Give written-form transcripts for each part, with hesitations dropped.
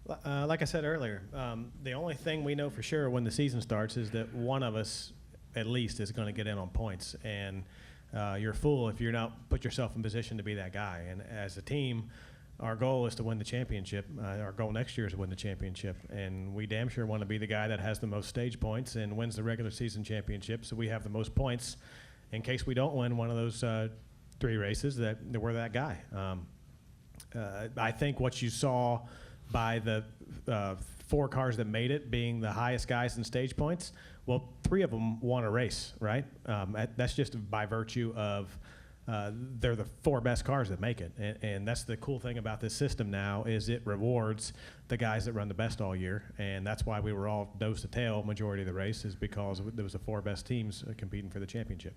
Like I said earlier, the only thing we know for sure when the season starts is that one of us, at least, is going to get in on points. And you're a fool if you're not put yourself in position to be that guy. And as a team, our goal is to win the championship. Our goal next year is to win the championship. And we damn sure want to be the guy that has the most stage points and wins the regular season championship, so we have the most points in case we don't win one of those 3 races, that we're that guy. I think what you saw by the 4 cars that made it being the highest guys in stage points, well, 3 of them won a race, right? That's just by virtue of they're the 4 best cars that make it. And that's the cool thing about this system now, is it rewards the guys that run the best all year. And that's why we were all nose to tail majority of the race, is because there was the 4 best teams competing for the championship.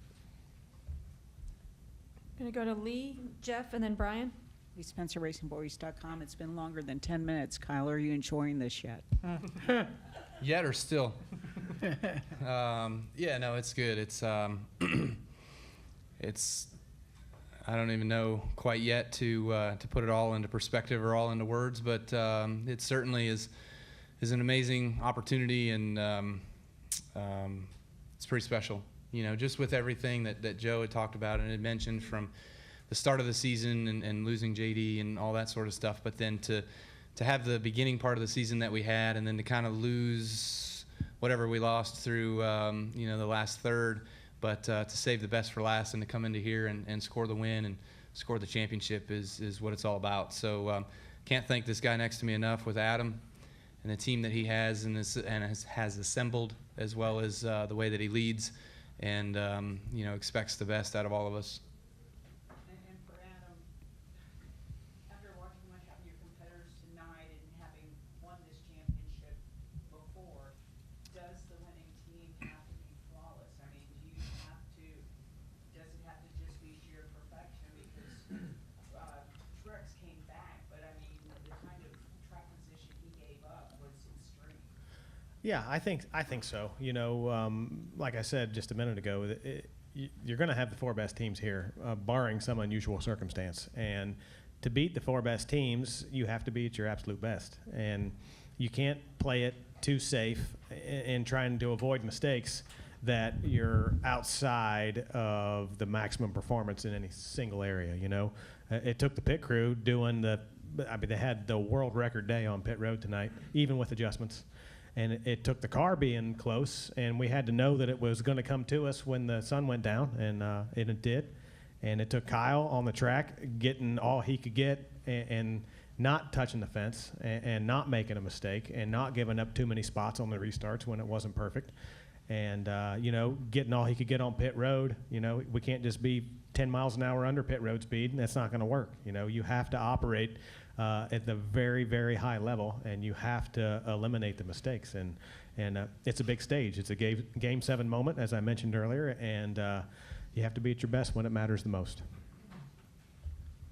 Going to go to Lee, Jeff, and then Brian. Lee Spencer, RacingBoys.com. It's been longer than 10 minutes. Kyle, are you enjoying this yet? Yet or still? Yeah, no, it's good. It's it's I don't even know quite yet to put it all into perspective or all into words, but it certainly is an amazing opportunity, and it's pretty special. You know, just with everything that Joe had talked about and had mentioned from the start of the season and losing JD and all that sort of stuff, but then to have the beginning part of the season that we had, and then to kind of lose whatever we lost through the last third, but to save the best for last and to come into here and score the win and score the championship is what it's all about. So can't thank this guy next to me enough, with Adam and the team that he has has assembled, as well as the way that he leads and expects the best out of all of us. And for Adam, after watching much of your competitors tonight and having won this championship before, does the winning team have to be flawless? I mean, does it have to just be sheer perfection? Because Truex came back, but I mean, the kind of track position he gave up was extreme. Yeah, I think so. Like I said just a minute ago, you're going to have the 4 best teams here, barring some unusual circumstance. And to beat the 4 best teams, you have to be at your absolute best. And you can't play it too safe in trying to avoid mistakes that you're outside of the maximum performance in any single area. It took the pit crew doing they had the world record day on pit road tonight, even with adjustments. And it took the car being close, and we had to know that it was going to come to us when the sun went down, and it did. And it took Kyle on the track getting all he could get and not touching the fence and not making a mistake and not giving up too many spots on the restarts when it wasn't perfect. And, getting all he could get on pit road. We can't just be 10 miles an hour under pit road speed, and that's not going to work. You have to operate at the very, very high level, and you have to eliminate the mistakes. And it's a big stage. It's a game 7 moment, as I mentioned earlier, and you have to be at your best when it matters the most.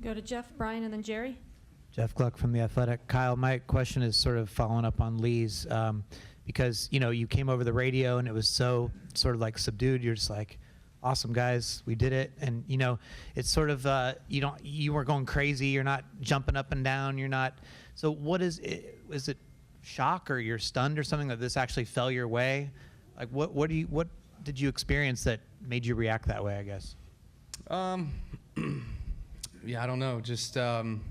Go to Jeff, Brian, and then Jerry. Jeff Gluck from The Athletic. Kyle, my question is sort of following up on Lee's, because, you came over the radio and it was so sort of like subdued. You're just like, awesome, guys, we did it. And, it's sort of, you weren't going crazy. You're not jumping up and down. You're not. So what is it shock, or you're stunned or something that this actually fell your way? Like, what did you experience that made you react that way, I guess? Yeah, I don't know. Just, I'm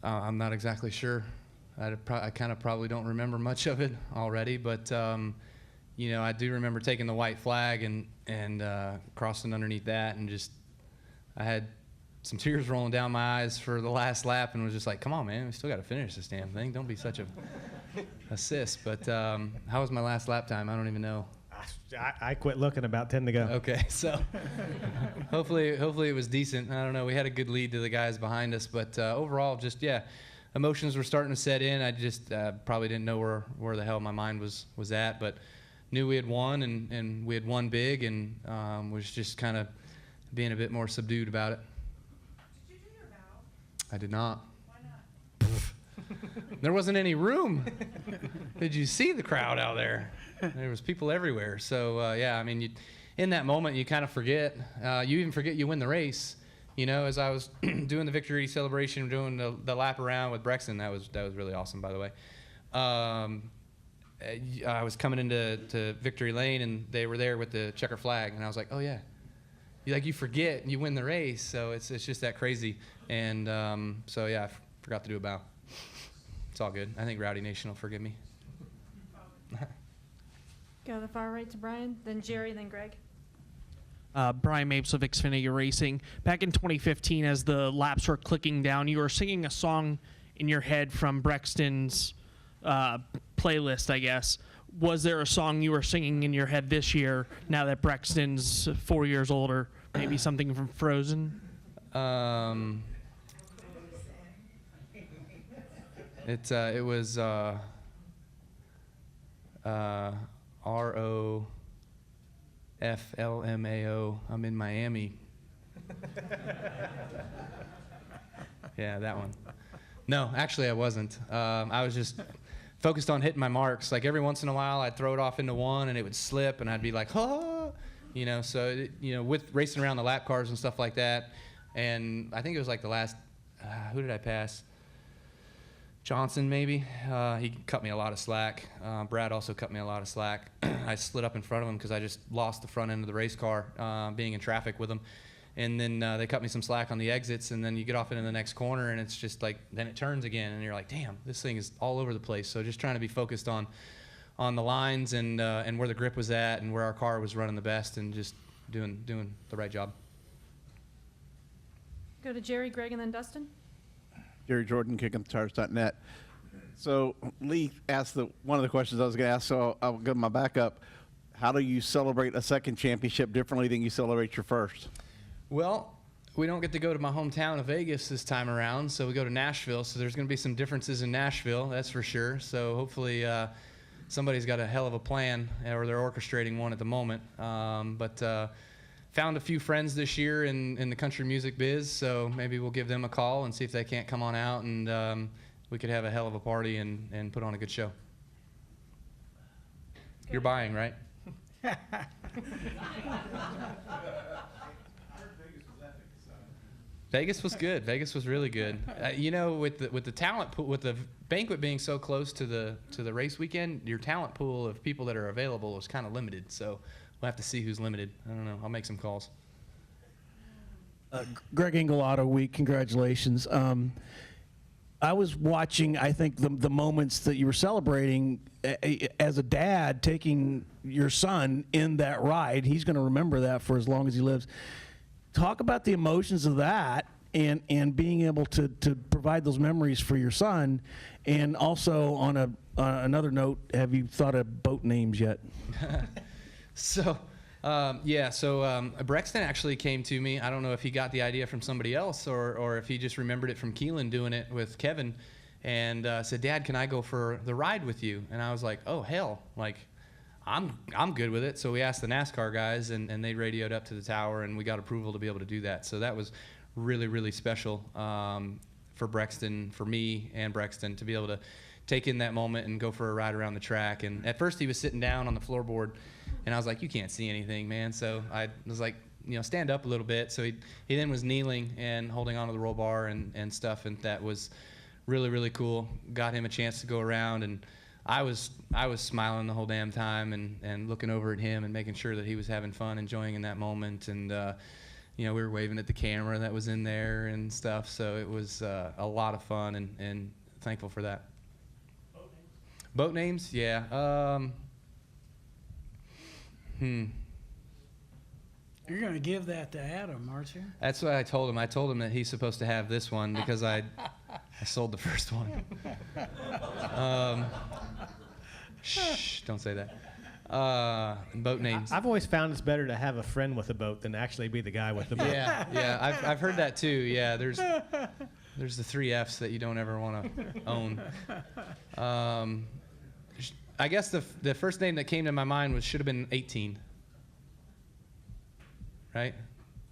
not exactly sure. I kind of probably don't remember much of it already, but I do remember taking the white flag and crossing underneath that, and just I had some tears rolling down my eyes for the last lap, and was just like, come on, man, we still got to finish this damn thing. Don't be such a sis. But how was my last lap time? I don't even know. I quit looking about 10 to go. Okay, so hopefully it was decent. I don't know. We had a good lead to the guys behind us, but overall, just emotions were starting to set in. I just probably didn't know where the hell my mind was at, but knew we had won, and we had won big, and was just kind of being a bit more subdued about it. Did you do your vows? I did not. Why not? There wasn't any room. Did you see the crowd out there? There was people everywhere. So, I mean, in that moment, you kind of forget. You even forget you win the race, You know, as I was doing the victory celebration, doing the lap around with Brexton, that was really awesome, by the way. I was coming into victory lane, and they were there with the checker flag, and I was like, oh yeah. You forget, and you win the race, so it's just that crazy. And so yeah, I forgot to do a bow. It's all good. I think Rowdy Nation will forgive me. Go to the far right to Brian, then Jerry, then Greg. Brian Mapes of Xfinity Racing. Back in 2015, as the laps were clicking down, you were singing a song in your head from Brexton's playlist, I guess. Was there a song you were singing in your head this year, now that Brexton's 4 years older? Maybe something from Frozen? It was ROFLMAO. I'm in Miami. Yeah, that one. No, actually I wasn't. I was just focused on hitting my marks. Like every once in a while I'd throw it off into one and it would slip and I'd be like, oh, you know, so, with racing around the lap cars and stuff like that. And I think it was like the last, who did I pass? Johnson, maybe. He cut me a lot of slack. Brad also cut me a lot of slack. I slid up in front of him because I just lost the front end of the race car being in traffic with him. And then they cut me some slack on the exits, and then you get off into the next corner, and it's just like, then it turns again, and you're like, damn, this thing is all over the place. So just trying to be focused on the lines and where the grip was at and where our car was running the best and just doing the right job. Go to Jerry, Greg, and then Dustin. Jerry Jordan, KickingTheTires.net. So Lee asked one of the questions I was going to ask, so I'll give my backup. How do you celebrate a second championship differently than you celebrate your first? Well, we don't get to go to my hometown of Vegas this time around, so we go to Nashville. So there's going to be some differences in Nashville, that's for sure. So hopefully somebody's got a hell of a plan, or they're orchestrating one at the moment. But found a few friends this year in the country music biz, so maybe we'll give them a call and see if they can't come on out, and we could have a hell of a party and put on a good show. You're buying, right? Vegas was good. Vegas was really good. With the talent pool, with the banquet being so close to the race weekend, your talent pool of people that are available is kind of limited. So we'll have to see who's limited. I don't know. I'll make some calls. Greg Engel Auto Week, congratulations. I was watching, I think, the moments that you were celebrating as a dad, taking your son in that ride. He's going to remember that for as long as he lives. Talk about the emotions of that and being able to provide those memories for your son. And also, on another note, have you thought of boat names yet? So Brexton actually came to me. I don't know if he got the idea from somebody else or if he just remembered it from Keelan doing it with Kevin, and said, Dad, can I go for the ride with you? And I was like, oh, hell, like, I'm good with it. So we asked the NASCAR guys, and they radioed up to the tower, and we got approval to be able to do that. So that was really, really special for Brexton, for me and Brexton, to be able to take in that moment and go for a ride around the track. And at first he was sitting down on the floorboard, and I was like, you can't see anything, man. So I was like, stand up a little bit. So he then was kneeling and holding onto the roll bar and stuff, and that was really, really cool. Got him a chance to go around, and I was smiling the whole damn time and looking over at him and making sure that he was having fun, enjoying in that moment. And we were waving at the camera that was in there and stuff. So it was a lot of fun, and thankful for that. Boat names? Yeah. You're going to give that to Adam, aren't you? That's what I told him. I told him that he's supposed to have this one because I sold the first one. Shh, don't say that. Boat names. I've always found it's better to have a friend with a boat than actually be the guy with the boat. Yeah. I've heard that too. Yeah, there's the 3 Fs that you don't ever want to own. I guess the first name that came to my mind should have been 18. Right?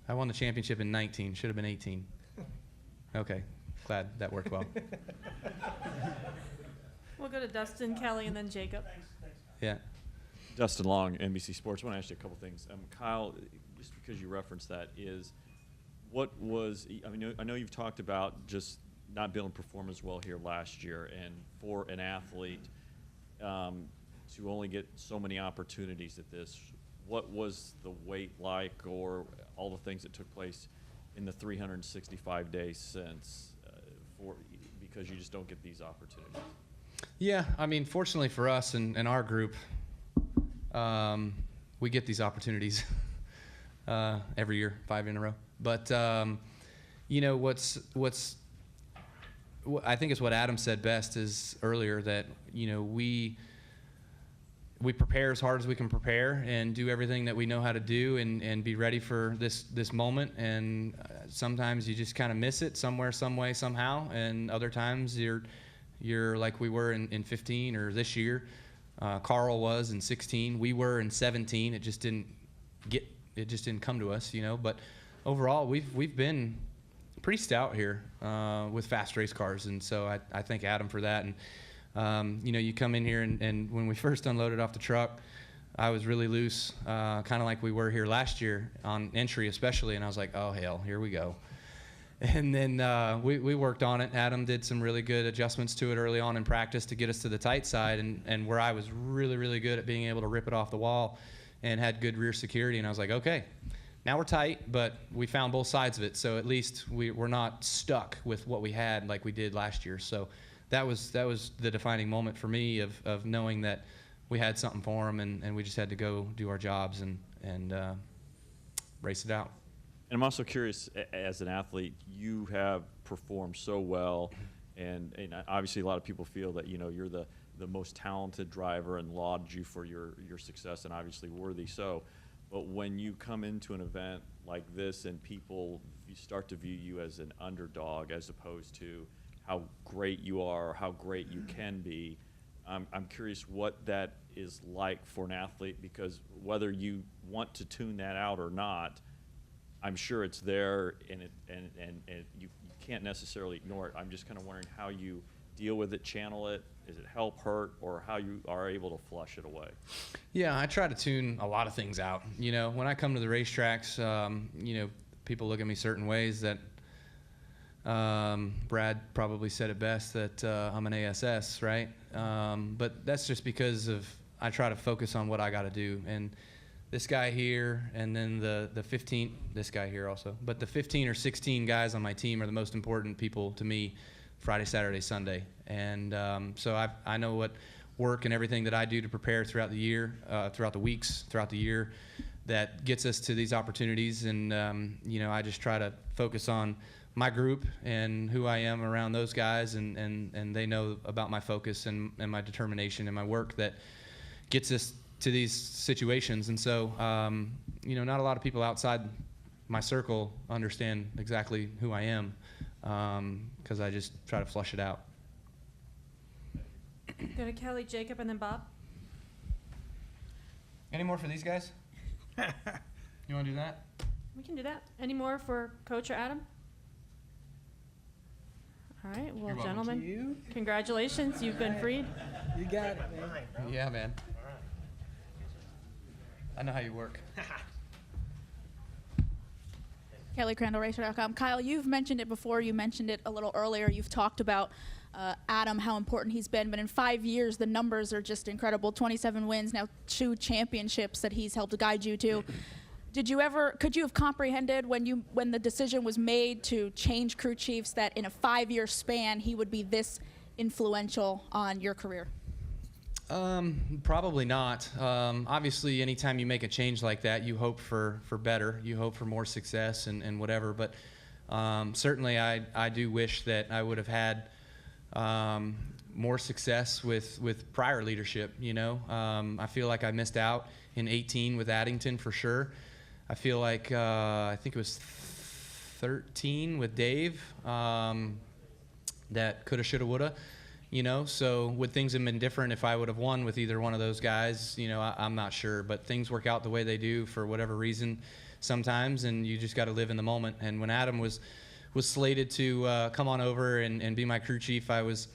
I won the championship in 19. Should have been 18. Okay. Glad that worked well. We'll go to Dustin, Kelly, and then Jacob. Yeah. Dustin Long, NBC Sports. I want to ask you a couple things. Kyle, just because you referenced that, what was, I know you've talked about just not being able to perform as well here last year, and for an athlete to only get so many opportunities at this, what was the wait like, or all the things that took place in the 365 days since, because you just don't get these opportunities? Yeah, I mean, fortunately for us and our group, we get these opportunities every year, 5 in a row. But you know, I think it's what Adam said best is earlier, that you know we prepare as hard as we can prepare and do everything that we know how to do and be ready for this moment. And sometimes you just kind of miss it somewhere, some way, somehow. And other times you're like we were in 15 or this year. Carl was in 16. We were in 17. It just didn't come to us, you know. But overall, we've been pretty stout here with fast race cars, and so I thank Adam for that. And you know, you come in here and when we first unloaded off the truck, I was really loose, kind of like we were here last year on entry especially, and I was like, oh hell, here we go. And then we worked on it. Adam did some really good adjustments to it early on in practice to get us to the tight side, and where I was really, really good at being able to rip it off the wall and had good rear security. And I was like, okay, now we're tight, but we found both sides of it, so at least we're not stuck with what we had like we did last year. So that was the defining moment for me of knowing that we had something for them, and we just had to go do our jobs and race it out. And I'm also curious, as an athlete, you have performed so well, and obviously a lot of people feel that, you know, you're the most talented driver and laud you for your success, and obviously worthy so. But when you come into an event like this and you start to view you as an underdog as opposed to how great you are or how great you can be, I'm curious what that is like for an athlete, because whether you want to tune that out or not, I'm sure it's there, and you can't necessarily ignore it. I'm just kind of wondering how you deal with it, channel it. Is it help, hurt, or how you are able to flush it away? Yeah, I try to tune a lot of things out. You know, when I come to the racetracks, you know, people look at me certain ways that Brad probably said it best, that I'm an ASS, right? But that's just because I try to focus on what I got to do. And this guy here, and then the 15, this guy here also, but the 15 or 16 guys on my team are the most important people to me Friday, Saturday, Sunday. And so I know what work and everything that I do to prepare throughout the year, throughout the weeks, throughout the year, that gets us to these opportunities. And, you know, I just try to focus on my group and who I am around those guys, and they know about my focus and my determination and my work that gets us to these situations. And so, you know, not a lot of people outside my circle understand exactly who I am, because I just try to flush it out. Go to Kelly, Jacob, and then Bob. Any more for these guys? You want to do that? We can do that. Any more for Coach or Adam? All right, well, gentlemen, You congratulations. You've been freed. got it, man. Yeah, man. I know how you work. Kelly Crandall, Racer.com. Kyle, you've mentioned it before. You mentioned it a little earlier. You've talked about Adam, how important he's been. But in 5 years, the numbers are just incredible. 27 wins, now 2 championships that he's helped guide you to. Could you have comprehended when the decision was made to change crew chiefs that in a 5-year span he would be this influential on your career? Probably not. Obviously, anytime you make a change like that, you hope for better. You hope for more success and whatever. But certainly, I do wish that I would have had more success with prior leadership. You know, I feel like I missed out in 18 with Addington for sure. I feel like I think it was 13 with Dave. That coulda, shoulda, woulda. You know, so would things have been different if I would have won with either one of those guys? You know, I'm not sure, but things work out the way they do for whatever reason sometimes, and you just got to live in the moment. And when Adam was slated to come on over and be my crew chief, I was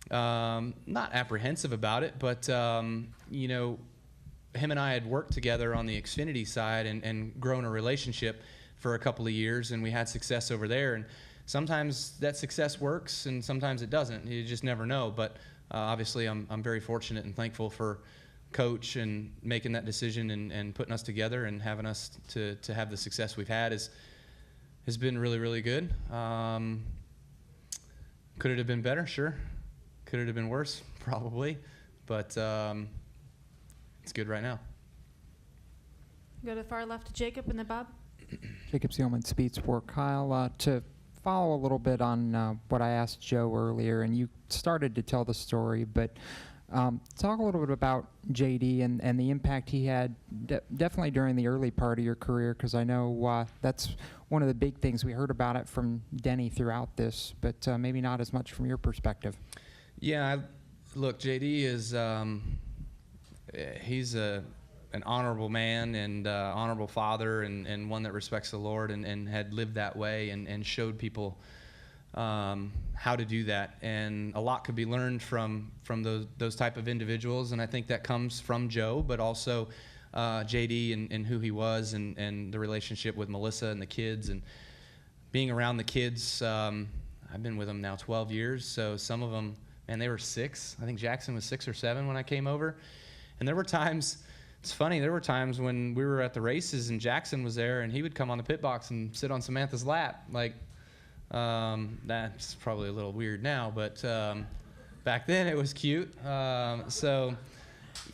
not apprehensive about it, but you know, him and I had worked together on the Xfinity side and grown a relationship for a couple of years, and we had success over there. And sometimes that success works, and sometimes it doesn't. You just never know. But obviously, I'm very fortunate and thankful for Coach and making that decision and putting us together and having us to have the success we've had has been really, really good. Could it have been better? Sure. Could it have been worse? Probably. But it's good right now. Go to the far left to Jacob and then Bob. Jacob Seelman, Speed Sport. Kyle, to follow a little bit on what I asked Joe earlier, and you started to tell the story, but talk a little bit about JD and the impact he had definitely during the early part of your career, because I know that's one of the big things. We heard about it from Denny throughout this, but maybe not as much from your perspective. Yeah, look, JD is he's an honorable man and honorable father and one that respects the Lord and had lived that way and showed people how to do that. And a lot could be learned from those type of individuals, and I think that comes from Joe, but also JD and who he was and the relationship with Melissa and the kids and being around the kids. I've been with them now 12 years, so some of them, man, they were 6. I think Jackson was 6 or 7 when I came over. And there were times, it's funny, there were times when we were at the races and Jackson was there and he would come on the pit box and sit on Samantha's lap. Like, that's probably a little weird now, but back then it was cute. So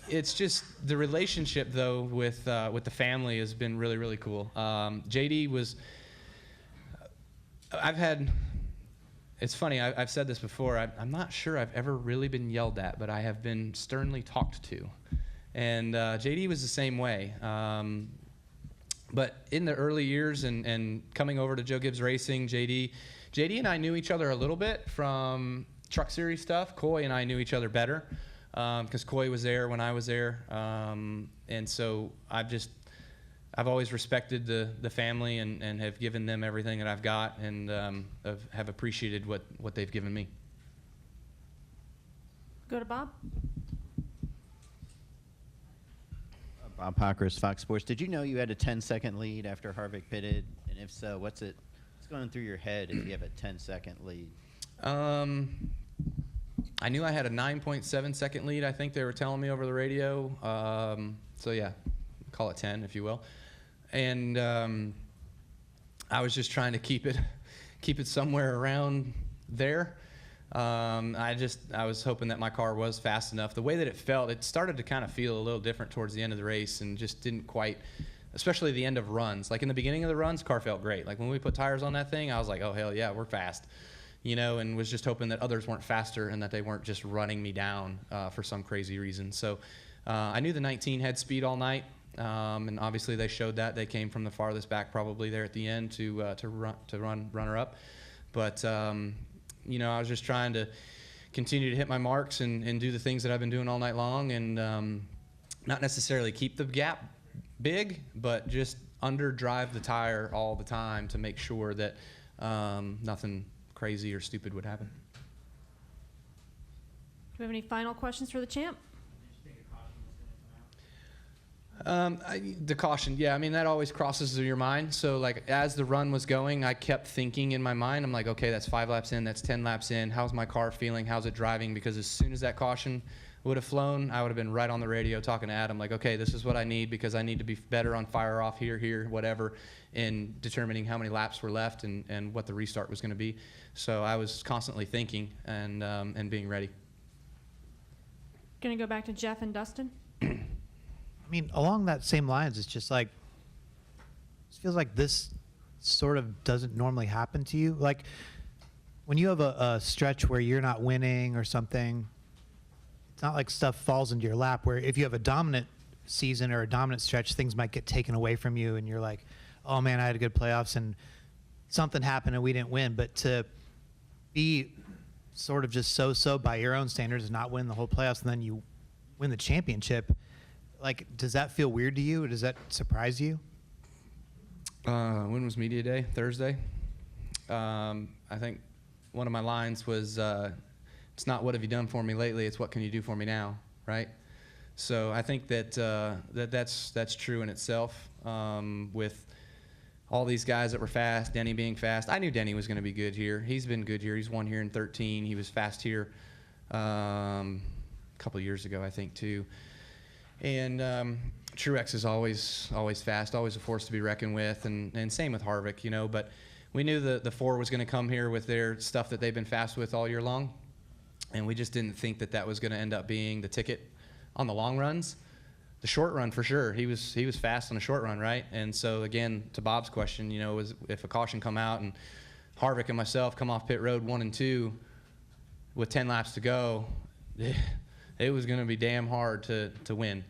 it's just the relationship, though, with the family has been really, really cool. JD was, it's funny, I've said this before, I'm not sure I've ever really been yelled at, but I have been sternly talked to. And JD was the same way. But in the early years and coming over to Joe Gibbs Racing, JD and I knew each other a little bit from Truck Series stuff. Coy and I knew each other better because Coy was there when I was there. And so I've always respected the family and have given them everything that I've got and have appreciated what they've given me. Go to Bob. Bob Pockris, Fox Sports. Did you know you had a 10-second lead after Harvick pitted? And if so, what's going through your head if you have a 10-second lead? I knew I had a 9.7-second lead. I think they were telling me over the radio. So yeah, call it 10, if you will. And I was just trying to keep it somewhere around there. I was hoping that my car was fast enough. The way that it felt, it started to kind of feel a little different towards the end of the race and just didn't quite, especially the end of runs. Like in the beginning of the runs, car felt great. Like when we put tires on that thing, I was like, oh, hell yeah, we're fast. And was just hoping that others weren't faster and that they weren't just running me down for some crazy reason. So I knew the 19 had speed all night. And obviously they showed that. They came from the farthest back probably there at the end to run runner-up. But I was just trying to continue to hit my marks and do the things that I've been doing all night long and not necessarily keep the gap big, but just underdrive the tire all the time to make sure that nothing crazy or stupid would happen. Do we have any final questions for the champ? The caution, yeah, I mean, that always crosses through your mind. So, like, as the run was going, I kept thinking in my mind, I'm like, okay, that's 5 laps in, that's 10 laps in. How's my car feeling? How's it driving? Because as soon as that caution would have flown, I would have been right on the radio talking to Adam, like, okay, this is what I need because I need to be better on fire off here, whatever, in determining how many laps were left and what the restart was going to be. So I was constantly thinking and being ready. Going to go back to Jeff and Dustin. I mean, along that same lines, it's just like, it feels like this sort of doesn't normally happen to you. Like, when you have a stretch where you're not winning or something, it's not like stuff falls into your lap, where if you have a dominant season or a dominant stretch, things might get taken away from you, and you're like, oh man, I had a good playoffs, and something happened and we didn't win. But to be sort of just so-so by your own standards and not win the whole playoffs, and then you win the championship, like, does that feel weird to you? Or does that surprise you? When was media day? Thursday. I think one of my lines was, "It's not what have you done for me lately. It's what can you do for me now." Right. So I think that that's true in itself. With all these guys that were fast, Denny being fast. I knew Denny was going to be good here. He's been good here. He's won here in 13. He was fast here a couple of years ago, I think, too. And Truex is always fast, always a force to be reckoned with, and same with Harvick, you know. But we knew the 4 was going to come here with their stuff that they've been fast with all year long, and we just didn't think that was going to end up being the ticket on the long runs. The short run, for sure, he was fast on the short run, right? And so again, to Bob's question, you know, was if a caution come out and Harvick and myself come off pit road 1 and 2 with 10 laps to go, it was going to be damn hard to win.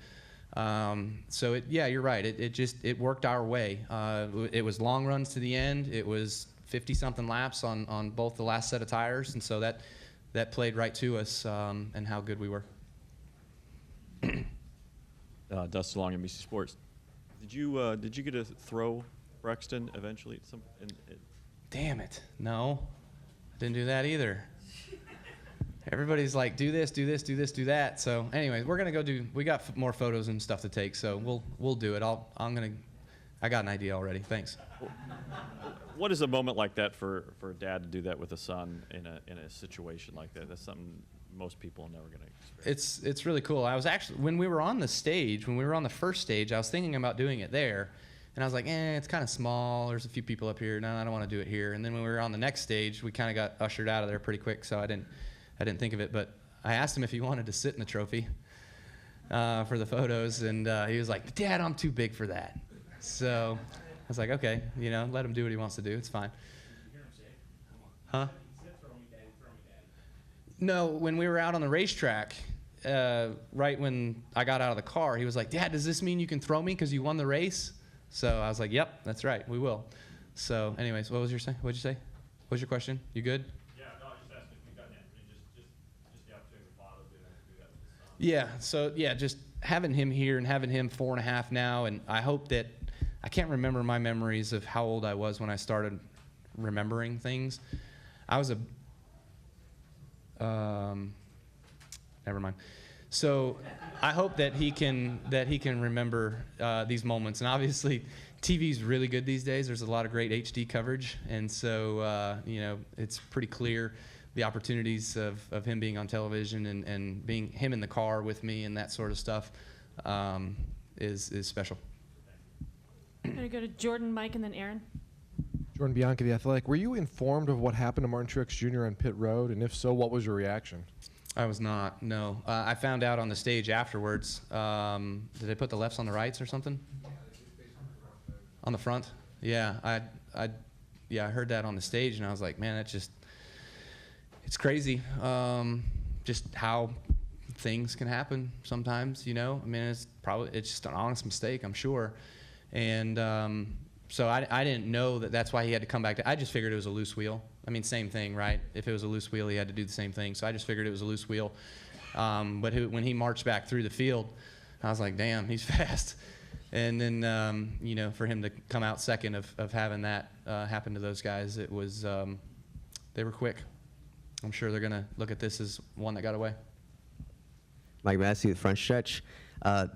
So yeah, you're right. It worked our way. It was long runs to the end. It was 50-something laps on both the last set of tires, and so that played right to us and how good we were. Dustin Long, NBC Sports. Did you get to throw Brexton eventually at some? Damn it! No, I didn't do that either. Everybody's like, do this, do this, do this, do that. So, anyways, we're gonna go do. We got more photos and stuff to take, so we'll do it. I got an idea already. Thanks. What is a moment like that for a dad to do that with a son in a situation like that? That's something most people are never going to experience. It's really cool. I was actually, when we were on the first stage, I was thinking about doing it there, and I was like, it's kind of small. There's a few people up here. No, I don't want to do it here. And then when we were on the next stage, we kind of got ushered out of there pretty quick, so I didn't think of it. But I asked him if he wanted to sit in the trophy for the photos, and he was like, Dad, I'm too big for that. So I was like, okay, let him do what he wants to do. It's fine. Huh? No, when we were out on the racetrack, right when I got out of the car, he was like, Dad, does this mean you can throw me because you won the race? So I was like, yep, that's right, we will. So anyways, what'd you say? What was your question? You good? Yeah, no, I just asked if you've gotten that. Just the opportunity to follow, do that with his son. Yeah, so yeah, just having him here and having him 4.5 now, and I hope that, I can't remember my memories of how old I was when I started remembering things. I was never mind. So I hope that he can remember these moments. And obviously, TV's really good these days. There's a lot of great HD coverage, and so it's pretty clear the opportunities of him being on television and being him in the car with me and that sort of stuff is special. I'm going to go to Jordan, Mike, and then Aaron. Jordan Bianchi, The Athletic. Were you informed of what happened to Martin Truex Jr. on pit road? And if so, what was your reaction? I was not, no. I found out on the stage afterwards. Did they put the lefts on the rights or something? On the front? Yeah, I heard that on the stage, and I was like, man, it's crazy. Just how things can happen sometimes, I mean, it's just an honest mistake, I'm sure. And so I didn't know that's why he had to come back. I just figured it was a loose wheel. I mean, same thing, right? If it was a loose wheel, he had to do the same thing. So I just figured it was a loose wheel. But when he marched back through the field, I was like, damn, he's fast. And then, for him to come out second of having that happen to those guys, it was they were quick. I'm sure they're going to look at this as one that got away. Mike Massey with Front Stretch.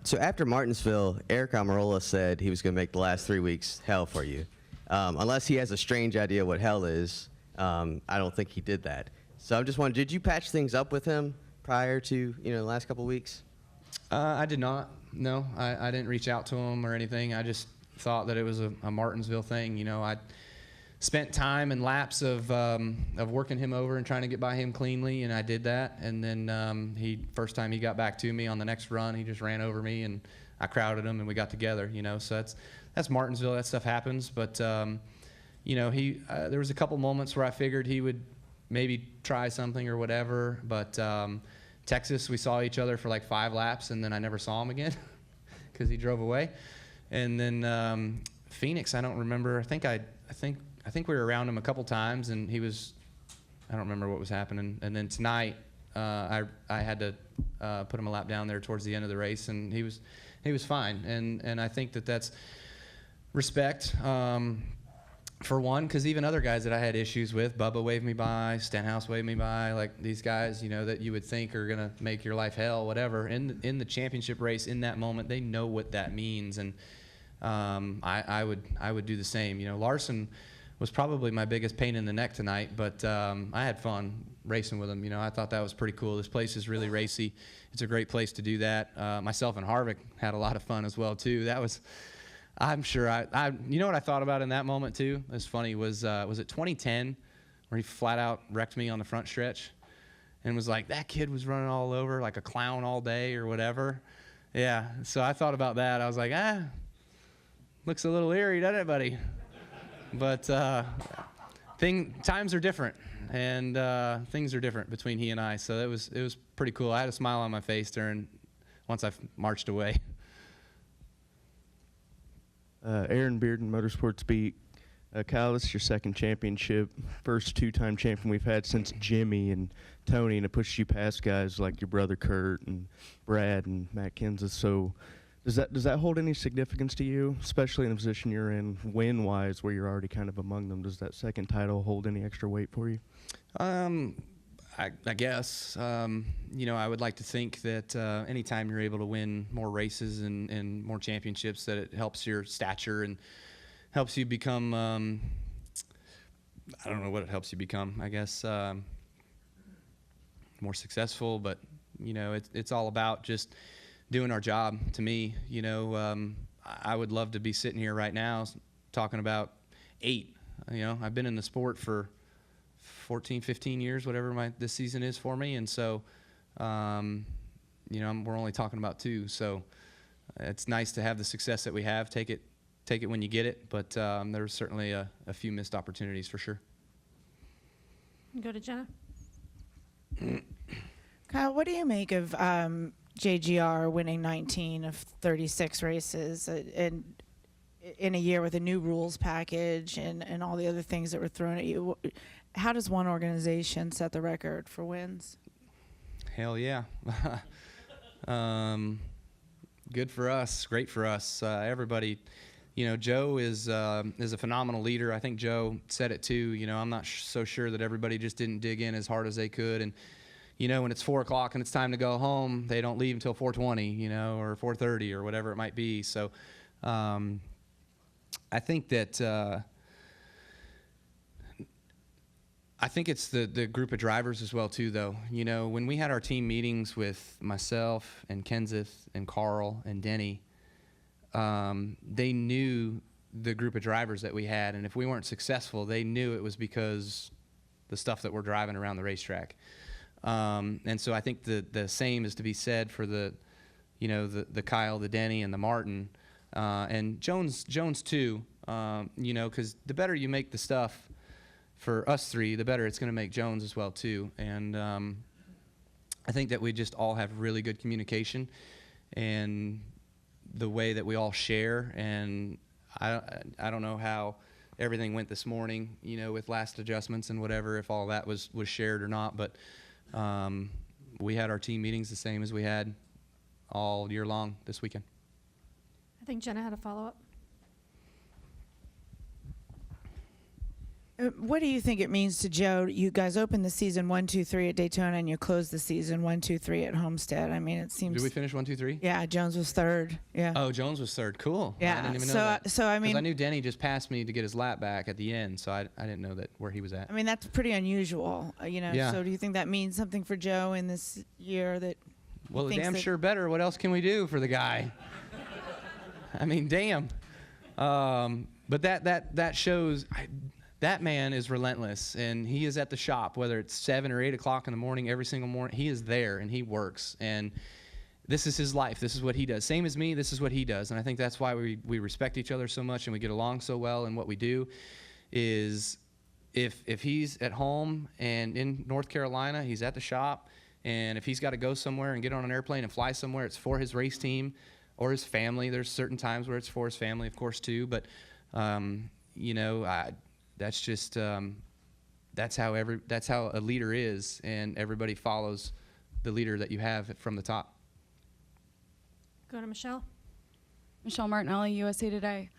So after Martinsville, Eric Almirola said he was going to make the last 3 weeks hell for you. Unless he has a strange idea what hell is, I don't think he did that. So I'm just wondering, did you patch things up with him prior to the last couple of weeks? I did not. No, I didn't reach out to him or anything. I just thought that it was a Martinsville thing. I spent time and laps of working him over and trying to get by him cleanly, and I did that. And then first time he got back to me on the next run, he just ran over me, and I crowded him, and we got together. So that's Martinsville. That stuff happens. But there was a couple moments where I figured he would maybe try something or whatever. But Texas, we saw each other for like 5 laps, and then I never saw him again because he drove away. And then Phoenix, I don't remember. I think we were around him a couple times, and I don't remember what was happening. And then tonight, I had to put him a lap down there towards the end of the race, and he was fine. And I think that's respect, for one, because even other guys that I had issues with, Bubba waved me by, Stenhouse waved me by, like these guys, that you would think are going to make your life hell, whatever. In the championship race, in that moment, they know what that means. And I would do the same. You know, Larson was probably my biggest pain in the neck tonight, but I had fun racing with him. You know, I thought that was pretty cool. This place is really racy. It's a great place to do that. Myself and Harvick had a lot of fun as well too. That was, I'm sure you know what I thought about in that moment too? It was funny. Was it 2010 where he flat out wrecked me on the front stretch, and was like, that kid was running all over like a clown all day or whatever. Yeah. So I thought about that. I was like, looks a little eerie, doesn't it, buddy? But times are different, and things are different between he and I. So it was pretty cool. I had a smile on my face once I marched away. Aaron Bearden, Motorsports Beat. Kyle, this is your second championship, first two-time champion we've had since Jimmy and Tony, and it pushed you past guys like your brother Kurt and Brad and Matt Kenseth. So does that hold any significance to you, especially in the position you're in, win-wise, where you're already kind of among them? Does that second title hold any extra weight for you? I guess. You know, I would like to think that anytime you're able to win more races and more championships, that it helps your stature and helps you become, I don't know what it helps you become, I guess, more successful. But, you know, it's all about just doing our job to me. You know, I would love to be sitting here right now talking about 8. You know, I've been in the sport for 14, 15 years, whatever this season is for me. And so, you know, we're only talking about 2. So it's nice to have the success that we have. Take it when you get it. But there's certainly a few missed opportunities for sure. Go to Jenna. Kyle, what do you make of JGR winning 19 of 36 races in a year with a new rules package and all the other things that were thrown at you? How does one organization set the record for wins? Hell yeah. Good for us. Great for us. Everybody, you know, Joe is a phenomenal leader. I think Joe said it too. You know, I'm not so sure that everybody just didn't dig in as hard as they could. And, you know, when it's 4 o'clock and it's time to go home, they don't leave until 4:20, you know, or 4:30 or whatever it might be. So I think that I think it's the group of drivers as well too, though. You know, when we had our team meetings with myself and Kenseth and Carl and Denny, they knew the group of drivers that we had, and if we weren't successful, they knew it was because the stuff that we're driving around the racetrack. And so I think the same is to be said for the Kyle, the Denny, and the Martin, and Jones too. You know, because the better you make the stuff for us 3, the better it's going to make Jones as well too. And I think that we just all have really good communication, and the way that we all share. And I don't know how everything went this morning, you know, with last adjustments and whatever, if all that was shared or not. But we had our team meetings the same as we had all year long this weekend. I think Jenna had a follow-up. What do you think it means to Joe? You guys opened the season 1-2-3 at Daytona, and you closed the season 1-2-3 at Homestead. I mean, it seems. Did we finish 1-2-3? Yeah, Jones was 3rd. Yeah. Oh, Jones was 3rd. Cool. Yeah. I didn't even know that. So I mean, 'cause I knew Denny just passed me to get his lap back at the end, so I didn't know that where he was at. I mean, that's pretty unusual, you know. Yeah. So do you think that means something for Joe in this year that? Well, thinks damn that sure better. What else can we do for the guy? I mean, damn. But that shows. That man is relentless, and he is at the shop, whether it's 7 or 8 o'clock in the morning, every single morning. He is there, and he works, and this is his life. This is what he does. Same as me, this is what he does, and I think that's why we respect each other so much, and we get along so well. And what we do is, if he's at home and in North Carolina, he's at the shop, and if he's got to go somewhere and get on an airplane and fly somewhere, it's for his race team or his family. There's certain times where it's for his family, of course, too, but you know, that's just that's how a leader is, and everybody follows the leader that you have from the top. Go to Michelle. Michelle Martinelli, USA Today.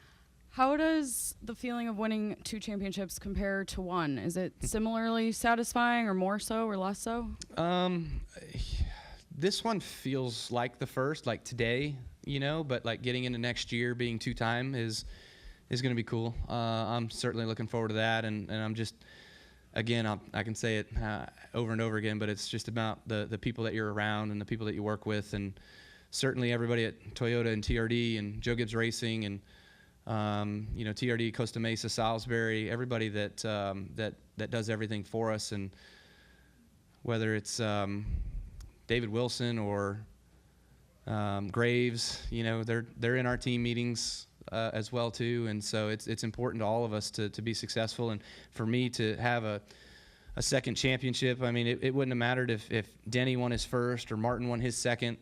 How does the feeling of winning 2 championships compare to 1? Is it similarly satisfying, or more so, or less so? This one feels like the first. Like today you know, but like getting into next year being 2-time is going to be cool. I'm certainly looking forward to that, and I'm just, again, I can say it over and over again, but it's just about the people that you're around and the people that you work with, and certainly everybody at Toyota and TRD and Joe Gibbs Racing and you know, TRD, Costa Mesa, Salisbury, everybody that does everything for us, and whether it's David Wilson or Graves, you know, they're in our team meetings as well too, and so it's important to all of us to be successful, and for me to have a second championship. I mean, it wouldn't have mattered if Denny won his first or Martin won his second.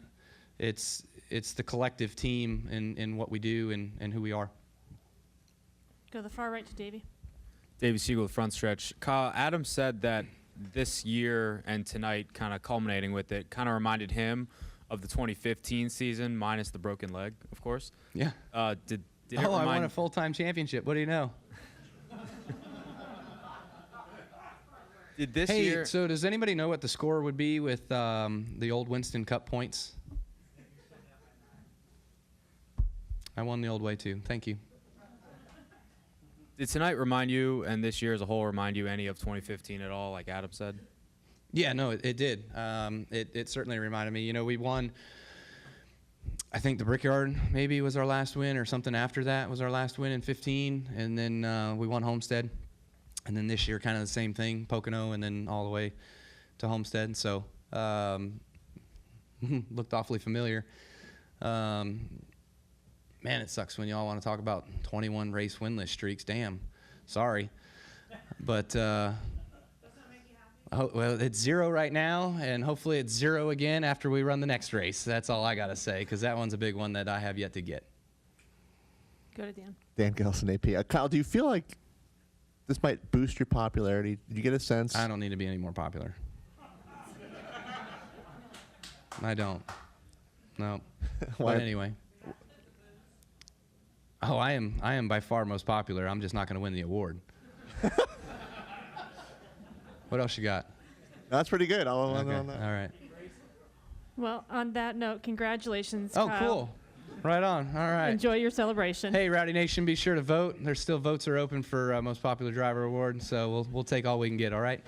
It's the collective team in what we do and who we are. Go to the far right to Davey. Davey Siegel with Front Stretch. Kyle, Adam said that this year and tonight, kind of culminating with it, kind of reminded him of the 2015 season, minus the broken leg, of course. Yeah. Did it I remind won a full-time championship. What do you know? Did this hey, year? So does anybody know what the score would be with the old Winston Cup points? I won the old way too. Thank you. Did tonight remind you, and this year as a whole, remind you any of 2015 at all, like Adam said? Yeah, no, it did. It certainly reminded me. You know, we won, I think the Brickyard maybe was our last win, or something after that was our last win in 15, and then we won Homestead. And then this year, kind of the same thing, Pocono, and then all the way to Homestead. So looked awfully familiar. Man, it sucks when y'all want to talk about 21 race winless streaks. Damn, sorry, but well, it's 0 right now, and hopefully it's 0 again after we run the next race. That's all I gotta say, because that one's a big one that I have yet to get. Go to Dan. Dan Gelson, AP. Kyle, do you feel like this might boost your popularity? Did you get a sense? I don't need to be any more popular. I don't. No. Why? But anyway. Oh, I am by far most popular. I'm just not going to win the award. What else you got? That's pretty good. I'll Okay. on that. All right. Well, on that note, congratulations, Oh, Kyle. cool. Right on. All right. Enjoy your celebration. Hey, Rowdy Nation, be sure to vote. There's still votes are open for Most Popular Driver Award, so we'll take all we can get, all right?